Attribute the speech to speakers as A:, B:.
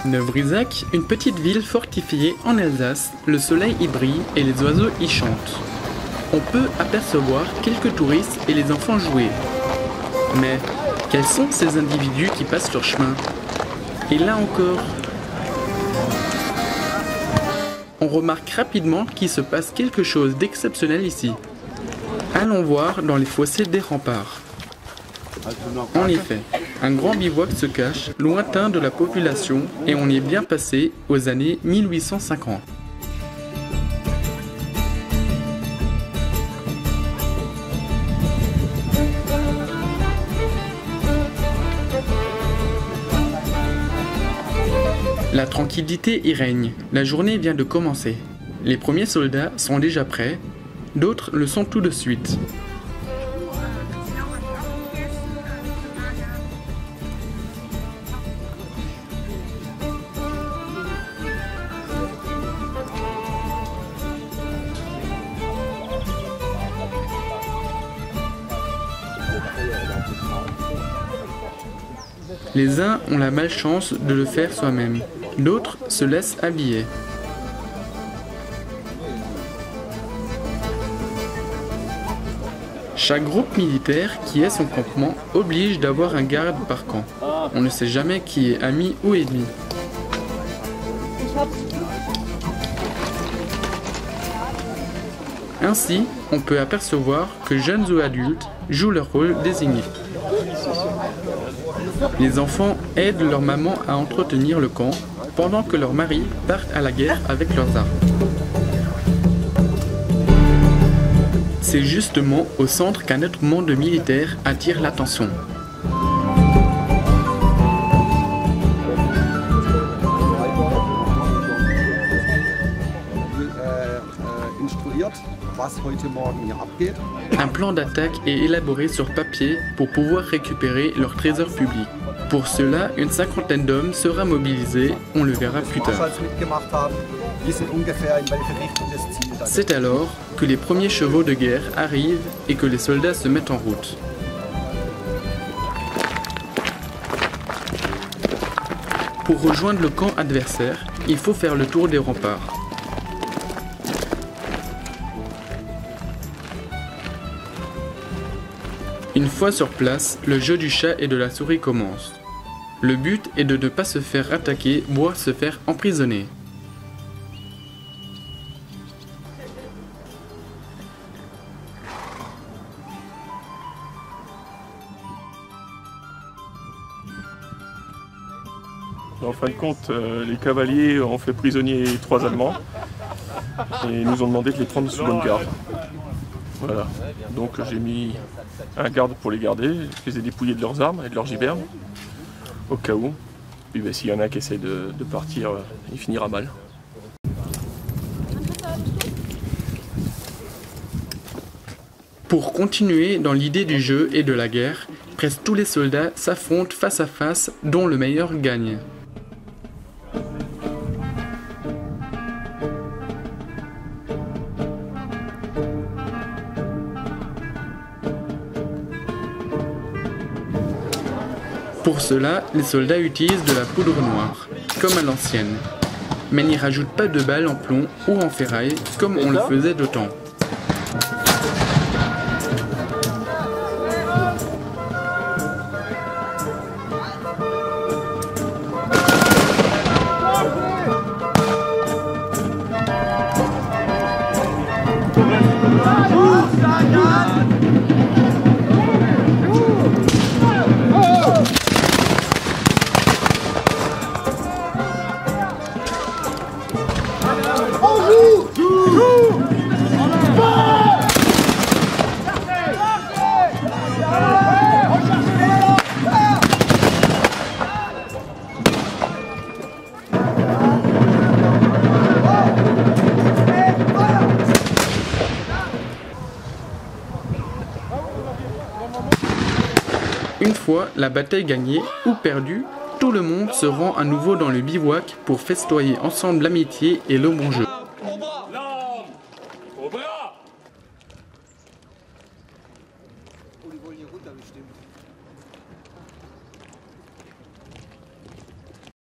A: Neuvrisac, une petite ville fortifiée en Alsace, le soleil y brille et les oiseaux y chantent. On peut apercevoir quelques touristes et les enfants jouer. Mais quels sont ces individus qui passent leur chemin? Et là encore, on remarque rapidement qu'il se passe quelque chose d'exceptionnel ici. Allons voir dans les fossés des remparts. En effet, un grand bivouac se cache, lointain de la population, et on y est bien passé aux années 1850. La tranquillité y règne, la journée vient de commencer. Les premiers soldats sont déjà prêts, d'autres le sont tout de suite. Les uns ont la malchance de le faire soi-même, d'autres se laissent habiller. Chaque groupe militaire qui est son campement oblige d'avoir un garde par camp. On ne sait jamais qui est ami ou ennemi. Ainsi, on peut apercevoir que jeunes ou adultes jouent leur rôle désigné. Les enfants aident leur maman à entretenir le camp pendant que leurs maris partent à la guerre avec leurs armes. C'est justement au centre qu'un autre monde militaire attire l'attention. Un plan d'attaque est élaboré sur papier pour pouvoir récupérer leur trésor public. Pour cela, une cinquantaine d'hommes sera mobilisée, on le verra plus tard. C'est alors que les premiers chevaux de guerre arrivent et que les soldats se mettent en route. Pour rejoindre le camp adversaire, il faut faire le tour des remparts. Une fois sur place, le jeu du chat et de la souris commence. Le but est de ne pas se faire attaquer, voire se faire emprisonner.
B: En fin de compte, les cavaliers ont fait prisonnier 3 Allemands et nous ont demandé de les prendre sous bonne garde. Voilà, donc j'ai mis un garde pour les garder, je les ai dépouillés de leurs armes et de leurs gibernes, au cas où. Puis ben, s'il y en a qui essaie de partir, il finira mal.
A: Pour continuer dans l'idée du jeu et de la guerre, presque tous les soldats s'affrontent face à face, dont le meilleur gagne. Pour cela, les soldats utilisent de la poudre noire, comme à l'ancienne, mais n'y rajoutent pas de balles en plomb ou en ferraille, comme on le faisait de temps. Une fois la bataille gagnée ou perdue, tout le monde se rend à nouveau dans le bivouac pour festoyer ensemble l'amitié et le bon jeu.